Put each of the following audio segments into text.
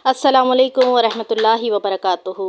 अस्सलामुअलैकुम वरहमतुल्लाहि वबरकातुहू।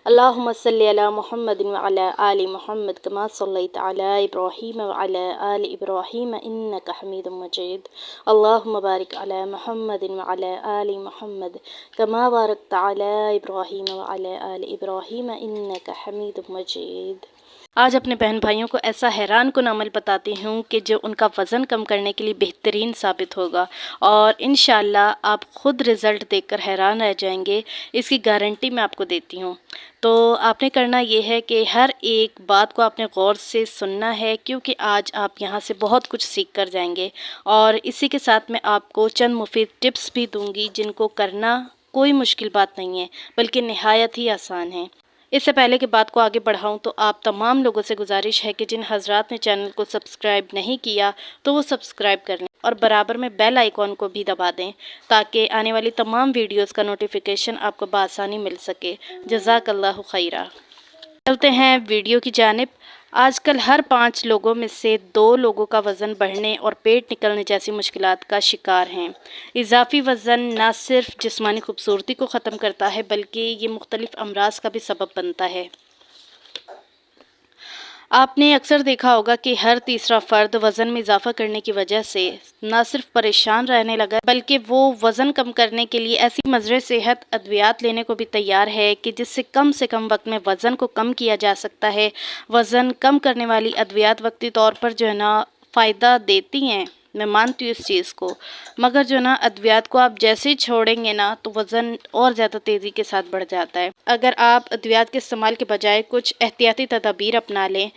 अल्लाहुम्मा सल्लि अला मुहम्मदिन व अला आलि मुहम्मद कमा सल्लैता अला इब्राहीम व अला आलि इब्राहीम इन्नका हमीदुम मजीद। अल्लाहुम्मा बारिक अला मुहम्मदिन व अला आलि मुहम्मद कमा बारकता अला इब्राहीम व अला आलि इब्राहीम इन्नका हमीदुम मजीद। आज अपने बहन भाइयों को ऐसा हैरान कुन अमल बताती हूँ कि जो उनका वज़न कम करने के लिए बेहतरीन साबित होगा और इंशाअल्लाह आप ख़ुद रिज़ल्ट देखकर हैरान रह जाएंगे। इसकी गारंटी मैं आपको देती हूँ। तो आपने करना ये है कि हर एक बात को आपने गौर से सुनना है, क्योंकि आज आप यहाँ से बहुत कुछ सीख कर जाएंगे। और इसी के साथ मैं आपको चंद मुफीद टिप्स भी दूँगी जिनको करना कोई मुश्किल बात नहीं है, बल्कि निहायत ही आसान है। इससे पहले कि बात को आगे बढ़ाऊं तो आप तमाम लोगों से गुजारिश है कि जिन हजरात ने चैनल को सब्सक्राइब नहीं किया तो वो सब्सक्राइब कर लें और बराबर में बेल आइकॉन को भी दबा दें ताकि आने वाली तमाम वीडियोस का नोटिफिकेशन आपको बआसानी मिल सके। जज़ाकल्लाहु खैरा। चलते हैं वीडियो की जानिब। आजकल हर 5 लोगों में से 2 लोगों का वज़न बढ़ने और पेट निकलने जैसी मुश्किलात का शिकार हैं। इजाफ़ी वज़न न सिर्फ जिस्मानी खूबसूरती को ख़त्म करता है बल्कि ये मुख्तलिफ़ अमराज का भी सबब बनता है। आपने अक्सर देखा होगा कि हर तीसरा फ़र्द वज़न में इजाफ़ा करने की वजह से न सिर्फ परेशान रहने लगा है बल्कि वो वज़न कम करने के लिए ऐसी मज़रे सेहत अद्वियात लेने को भी तैयार है कि जिससे कम वक्त में वज़न को कम किया जा सकता है। वज़न कम करने वाली अद्वियात वक्ती तौर पर जो है ना फ़ायदा देती हैं, मैं मानती हूँ इस चीज़ को, मगर जो ना अद्वियात को आप जैसे ही छोड़ेंगे ना तो वज़न और ज़्यादा तेज़ी के साथ बढ़ जाता है। अगर आप अद्वियात के इस्तेमाल के बजाय कुछ एहतियाती तदाबीर अपना लें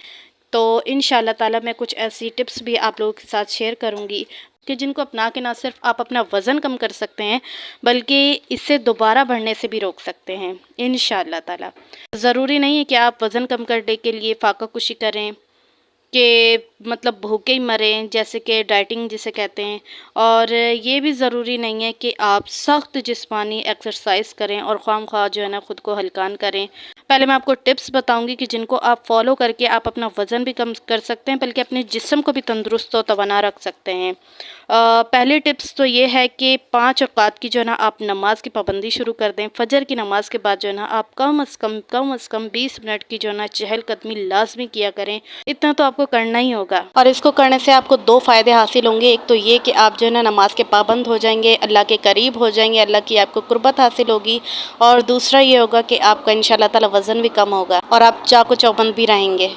तो इंशाअल्लाह ताला मैं कुछ ऐसी टिप्स भी आप लोगों के साथ शेयर करूँगी कि जिनको अपना के ना सिर्फ आप अपना वज़न कम कर सकते हैं बल्कि इससे दोबारा बढ़ने से भी रोक सकते हैं इंशाअल्लाह ताला। ज़रूरी नहीं है कि आप वज़न कम करने के लिए फाका कुशी करें कि मतलब भूखे ही मरें, जैसे कि डाइटिंग जिसे कहते हैं। और ये भी ज़रूरी नहीं है कि आप सख्त जिस्मानी एक्सरसाइज करें और ख़्वाह जो है ना ख़ुद को हल्कान करें। पहले मैं आपको टिप्स बताऊंगी कि जिनको आप फॉलो करके आप अपना वज़न भी कम कर सकते हैं बल्कि अपने जिस्म को भी तंदुरुस्त और तवाना रख सकते हैं। पहली टिप्स तो ये है कि 5 औक़ात की जो है ना आप नमाज की पाबंदी शुरू कर दें। फ़जर की नमाज के बाद जो है ना आप कम अज़ कम 20 मिनट की जो है ना चहलकदमी लाजमी किया करें। इतना तो आपको करना ही होगा और इसको करने से आपको 2 फ़ायदे हासिल होंगे। एक तो ये कि आप जो है ना नमाज के पाबंद हो जाएंगे, अल्लाह के करीब हो जाएंगे, अल्लाह की आपको कुर्बत हासिल होगी। और दूसरा ये होगा कि आपका इंशाअल्लाह ताला वज़न भी कम होगा और आप चाको चौबंद भी रहेंगे।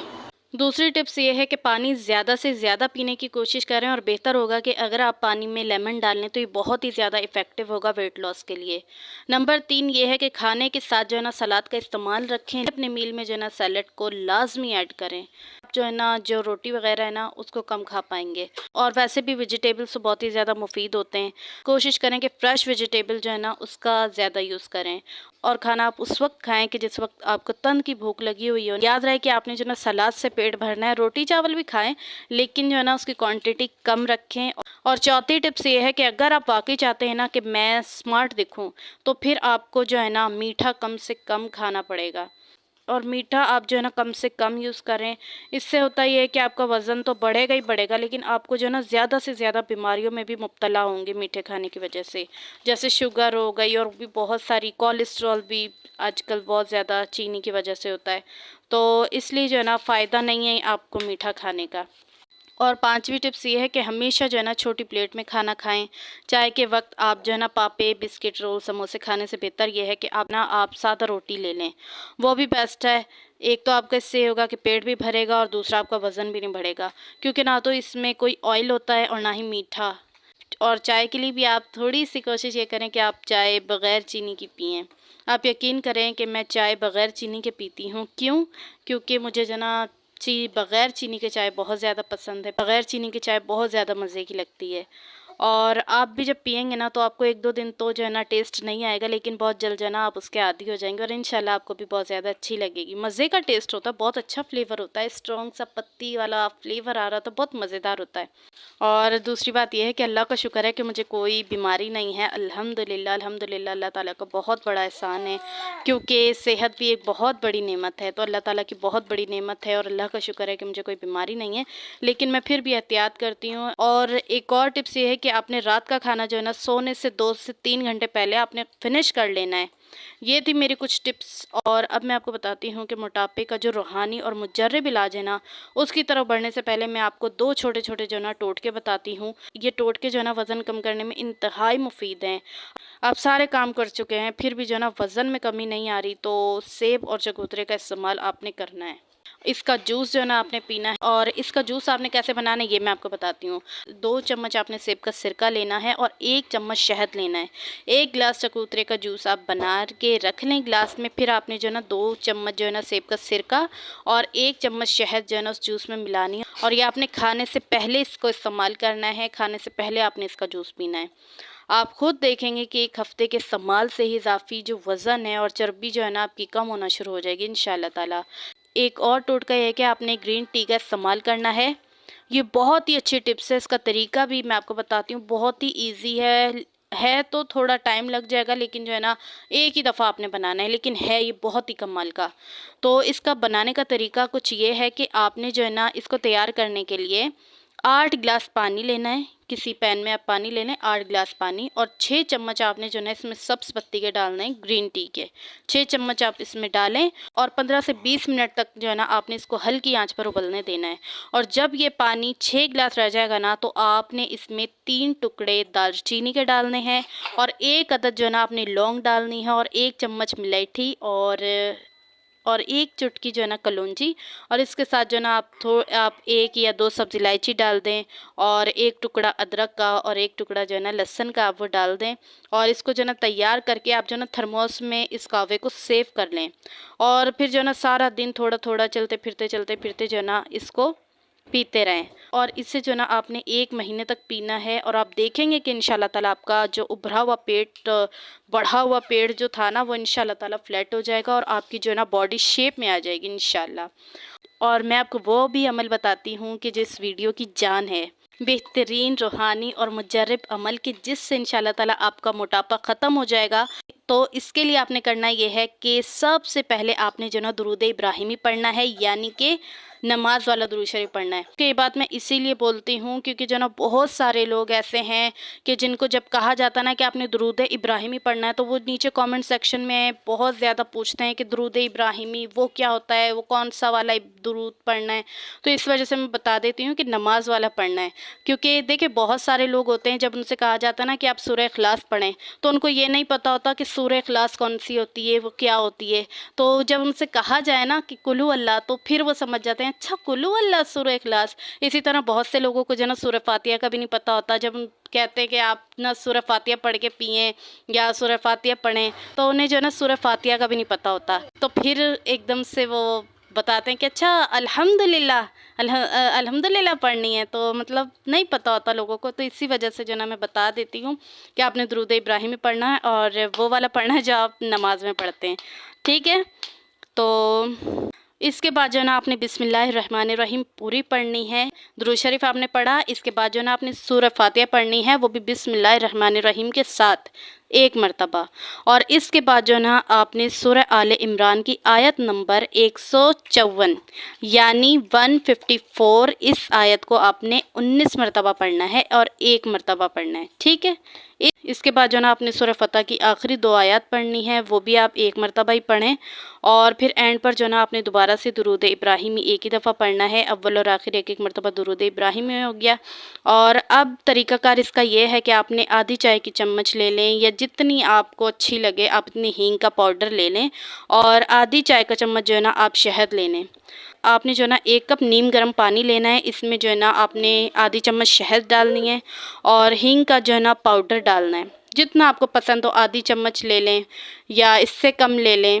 दूसरी टिप्स ये है कि पानी ज़्यादा से ज़्यादा पीने की कोशिश करें और बेहतर होगा कि अगर आप पानी में लेमन डाल लें तो ये बहुत ही ज़्यादा इफ़ेक्टिव होगा वेट लॉस के लिए। नंबर 3 ये है कि खाने के साथ जो है ना सलाद का इस्तेमाल रखें। अपने मील में जो है ना सैलड को लाजमी ऐड करें। आप जो है ना जो रोटी वगैरह है ना उसको कम खा पाएंगे और वैसे भी वेजिटेबल्स तो बहुत ही ज़्यादा मुफीद होते हैं। कोशिश करें कि फ़्रेश वेजिटेबल जो है ना उसका ज़्यादा यूज़ करें और खाना आप उस वक्त खाएं कि जिस वक्त आपको तन की भूख लगी हुई हो। याद रहे कि आपने जो ना सलाद से पेट भरना है। रोटी चावल भी खाएं लेकिन जो है ना उसकी क्वांटिटी कम रखें। और चौथी टिप्स ये है कि अगर आप वाकई चाहते हैं ना कि मैं स्मार्ट दिखूं तो फिर आपको जो है ना मीठा कम से कम खाना पड़ेगा और मीठा आप जो है ना कम से कम यूज़ करें। इससे होता ये है कि आपका वज़न तो बढ़ेगा ही बढ़ेगा लेकिन आपको जो है ना ज़्यादा से ज़्यादा बीमारियों में भी मुब्तला होंगे मीठे खाने की वजह से, जैसे शुगर हो गई और भी बहुत सारी, कोलेस्ट्रॉल भी आजकल बहुत ज़्यादा चीनी की वजह से होता है। तो इसलिए जो है ना फ़ायदा नहीं है आपको मीठा खाने का। और 5वीं टिप्स ये है कि हमेशा जो है ना छोटी प्लेट में खाना खाएं। चाय के वक्त आप जो है ना पापे, बिस्किट, रोल, समोसे खाने से बेहतर ये है कि आप सादा रोटी ले लें, वो भी बेस्ट है। एक तो आपका इससे होगा कि पेट भी भरेगा और दूसरा आपका वज़न भी नहीं बढ़ेगा, क्योंकि ना तो इसमें कोई ऑयल होता है और ना ही मीठा। और चाय के लिए भी आप थोड़ी सी कोशिश ये करें कि आप चाय बग़ैर चीनी की पिएं। आप यकीन करें कि मैं चाय बग़ैर चीनी के पीती हूँ। क्यों? क्योंकि मुझे जो ना बग़ैर चीनी के चाय बहुत ज़्यादा पसंद है। बग़ैर चीनी की चाय बहुत ज़्यादा मज़े की लगती है। और आप भी जब पिएंगे ना तो आपको 1-2 दिन तो जो है ना टेस्ट नहीं आएगा, लेकिन बहुत जल्द जो है ना आप उसके आदी हो जाएंगे और इंशाल्लाह आपको भी बहुत ज़्यादा अच्छी लगेगी। मज़े का टेस्ट होता है, बहुत अच्छा फ्लेवर होता है, स्ट्रॉन्ग सा पत्ती वाला फ्लेवर आ रहा तो बहुत मज़ेदार होता है। और दूसरी बात यह है कि अल्लाह का शुक्र है कि मुझे कोई बीमारी नहीं है, अल्हम्दुलिल्लाह अल्हम्दुलिल्लाह। अल्लाह ताला का बहुत बड़ा एहसान है, क्योंकि सेहत भी एक बहुत बड़ी नेमत है। तो अल्लाह ताला की बहुत बड़ी नेमत है और अल्लाह का शुक्र है कि मुझे कोई बीमारी नहीं है, लेकिन मैं फिर भी एहतियात करती हूँ। और एक और टिप्स ये है کہ آپ نے رات کا کھانا جو ہے نا سونے سے 2 سے 3 گھنٹے پہلے آپ نے فنش کر لینا ہے۔ یہ تھی میری کچھ ٹپس، اور اب میں آپ کو بتاتی ہوں کہ موٹاپے کا جو روحانی اور مجرب علاج ہے نا، اس کی طرف بڑھنے سے پہلے میں آپ کو 2 چھوٹے چھوٹے جو ہے نا ٹوٹکے بتاتی ہوں۔ یہ ٹوٹکے جو ہے نا وزن کم کرنے میں انتہائی مفید ہیں۔ آپ سارے کام کر چکے ہیں پھر بھی جو ہے نا وزن میں کمی نہیں آ رہی، تو سیب اور چکوترے کا استعمال آپ نے کرنا ہے۔ اس کا جوس جو ہے نا آپ نے پینا ہے، اور اس کا جوس آپ نے کیسے بنانا ہے یہ میں آپ کو بتاتی ہوں۔ 2 چمچ آپ نے سیب کا سرکہ لینا ہے اور 1 چمچ شہد لینا ہے۔ 1 گلاس چکوترے کا جوس آپ بنا کے رکھ لیں گلاس میں، پھر آپ نے جو ہے نا 2 چمچ جو ہے نا سیب کا سرکہ اور 1 چمچ شہد جو ہے نا اس جوس میں ملانی ہے، اور یہ آپ نے کھانے سے پہلے اس کو استعمال کرنا ہے۔ کھانے سے پہلے آپ نے اس کا جوس پینا ہے۔ آپ خود دیکھیں گے کہ 1 ہفتے کے استعمال سے ہی اضافی جو وزن ہے اور چربی جو ہے نا آپ کی کم ہونا شروع ہو جائے گی انشاءاللہ تعالی۔ ایک اور ٹوٹکا یہ ہے کہ آپ نے گرین ٹی کا استعمال کرنا ہے۔ یہ بہت ہی اچھی ٹپس ہے، اس کا طریقہ بھی میں آپ کو بتاتی ہوں، بہت ہی ایزی ہے تو تھوڑا ٹائم لگ جائے گا، لیکن جو ہے نا ایک ہی دفعہ آپ نے بنانا ہے، لیکن ہے یہ بہت ہی کمال کا۔ تو اس کا بنانے کا طریقہ کچھ یہ ہے کہ آپ نے جو ہے نا اس کو تیار کرنے کے لیے 8 گلاس پانی لینا ہے۔ کسی پین میں آپ پانی لے لیں، 8 گلاس پانی، اور 6 چمچ آپ نے جو ہے نا اس میں سبز پتی کے ڈالنے ہیں، گرین ٹی کے 6 چمچ آپ اس میں ڈالیں، اور 15 سے 20 منٹ تک جو ہے نا آپ نے اس کو ہلکی آنچ پر ابلنے دینا ہے۔ اور جب یہ پانی 6 گلاس رہ جائے گا نا، تو آپ نے اس میں 3 ٹکڑے دال چینی کے ڈالنے ہیں، اور 1 عدد جو ہے نا آپ نے لونگ ڈالنی ہے، اور 1 چمچ ملیٹھی، اور 1 چٹکی جو ہے نا کلونجی، اور اس کے ساتھ جو ہے نا آپ 1 یا 2 سبز الائچی ڈال دیں، اور 1 ٹکڑا ادرک کا اور 1 ٹکڑا جو ہے نا لہسن کا آپ وہ ڈال دیں، اور اس کو جو ہے نا تیار کر کے آپ جو ہے نا تھرموس میں اس کہوے کو سیو کر لیں، اور پھر جو ہے نا سارا دن تھوڑا تھوڑا چلتے پھرتے جو ہے نا اس کو پیتے رہیں، اور اس سے جو ہے نا آپ نے 1 مہینے تک پینا ہے، اور آپ دیکھیں گے کہ انشاءاللہ تعالیٰ آپ کا جو ابھرا ہوا پیٹ، بڑھا ہوا پیٹ جو تھا نا، وہ انشاءاللہ تعالیٰ فلیٹ ہو جائے گا، اور آپ کی جو ہے نا باڈی شیپ میں آ جائے گی انشاءاللہ۔ اور میں آپ کو وہ بھی عمل بتاتی ہوں کہ جس ویڈیو کی جان ہے، بہترین روحانی اور مجرب عمل کی، جس سے انشاءاللہ تعالیٰ آپ کا موٹاپا ختم ہو جائے گا۔ تو اس کے لیے آپ نے کرنا یہ ہے کہ سب سے پہلے آپ نے جو نا درود ابراہیمی پڑھنا ہے، یعنی کہ نماز والا درود شریف پڑھنا ہے۔ کہ یہ بات میں اسی لیے بولتی ہوں کیونکہ جو نا بہت سارے لوگ ایسے ہیں کہ جن کو جب کہا جاتا نا کہ آپ نے درود ابراہیمی پڑھنا ہے، تو وہ نیچے کامنٹ سیکشن میں بہت زیادہ پوچھتے ہیں کہ درود ابراہیمی وہ کیا ہوتا ہے، وہ کون سا والا درود پڑھنا ہے۔ تو اس وجہ سے میں بتا دیتی ہوں کہ نماز والا پڑھنا ہے، کیونکہ دیکھیں بہت سارے لوگ ہوتے ہیں جب ان سے کہا جاتا ہے نا کہ آپ سورہ اخلاص پڑھیں، تو ان کو یہ نہیں پتہ ہوتا کہ سورہ اخلاص کون سی ہوتی ہے، وہ کیا ہوتی ہے۔ تو جب ان سے کہا جائے نا کہ قل هو اللہ، تو پھر وہ سمجھ جاتے ہیں اچھا قل هو اللہ سورہ اخلاص۔ اسی طرح بہت سے لوگوں کو جو ہے نا سورہ فاتحہ کا بھی نہیں پتہ ہوتا، جب کہتے ہیں کہ آپ نا سورہ فاتحہ پڑھ کے پئیں یا سورہ فاتحہ پڑھیں، تو انہیں جو ہے نا سورہ فاتحہ کا بھی نہیں پتہ ہوتا، تو پھر ایک دم سے وہ بتاتے ہیں کہ اچھا الحمدللہ الحمدللہ پڑھنی ہے، تو مطلب نہیں پتہ ہوتا لوگوں کو۔ تو اسی وجہ سے جو نا میں بتا دیتی ہوں کہ آپ نے درود ابراہیمی پڑھنا ہے، اور وہ والا پڑھنا ہے جو آپ نماز میں پڑھتے ہیں، ٹھیک ہے۔ تو اس کے بعد جو ہے نا آپ نے بسم اللہ الرحمن الرحیم پوری پڑھنی ہے۔ درود شریف آپ نے پڑھا، اس کے بعد جو ہے نا آپ نے سورہ فاتحہ پڑھنی ہے، وہ بھی بسم اللہ الرحمن الرحیم کے ساتھ 1 مرتبہ، اور اس کے بعد جو ہے نا آپ نے سورہ آل عمران کی آیت نمبر 154 یعنی 154، اس آیت کو آپ نے 19 مرتبہ پڑھنا ہے اور 1 مرتبہ پڑھنا ہے، ٹھیک ہے۔ اس کے بعد جو ہے نا آپ نے سورہ فتح کی آخری 2 آیات پڑھنی ہے، وہ بھی آپ 1 مرتبہ ہی پڑھیں، اور پھر اینڈ پر جو ہے نا آپ نے دوبارہ سے درود ابراہیمی 1 ہی دفعہ پڑھنا ہے، اول اور آخر 1 مرتبہ درود ابراہیمی ہو گیا۔ اور اب طریقہ کار اس کا یہ ہے کہ آپ نے آدھی چائے کی چمچ لے لیں، یا جتنی آپ کو اچھی لگے آپ اتنی ہینگ کا پاؤڈر لے لیں، اور آدھی چائے کا چمچ جو ہے نا آپ شہد لے لیں۔ آپ نے جو ہے نا 1 کپ نیم گرم پانی لینا ہے، اس میں جو ہے نا آپ نے آدھی چمچ شہد ڈالنی ہے، اور ہینگ کا جو ہے نا پاؤڈر ڈالنا ہے، جتنا آپ کو پسند ہو، آدھی چمچ لے لیں یا اس سے کم لے لیں،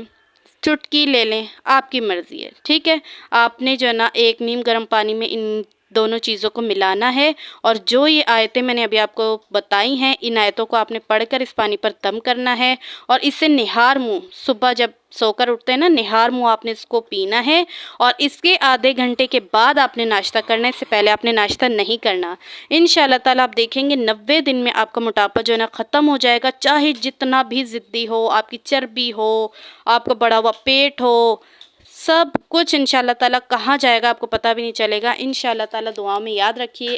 چٹکی لے لیں، آپ کی مرضی ہے، ٹھیک ہے۔ آپ نے جو ہے نا 1 نیم گرم پانی میں ان دونوں چیزوں کو ملانا ہے، اور جو یہ آیتیں میں نے ابھی آپ کو بتائی ہیں، ان آیتوں کو آپ نے پڑھ کر اس پانی پر دم کرنا ہے، اور اس سے نہار منہ صبح جب سو کر اٹھتے ہیں نا، نہار منہ آپ نے اس کو پینا ہے، اور اس کے آدھے گھنٹے کے بعد آپ نے ناشتہ کرنا ہے، اس سے پہلے آپ نے ناشتہ نہیں کرنا۔ انشاءاللہ تعالیٰ آپ دیکھیں گے 90 دن میں آپ کا موٹاپا جو ہے نا ختم ہو جائے گا، چاہے جتنا بھی ضدی ہو، آپ کی چربی ہو، آپ کا بڑا ہوا پیٹ ہو، سب کچھ انشاءاللہ تعالیٰ کہاں جائے گا آپ کو پتہ بھی نہیں چلے گا۔ انشاءاللہ تعالیٰ دعاؤں میں یاد رکھیے۔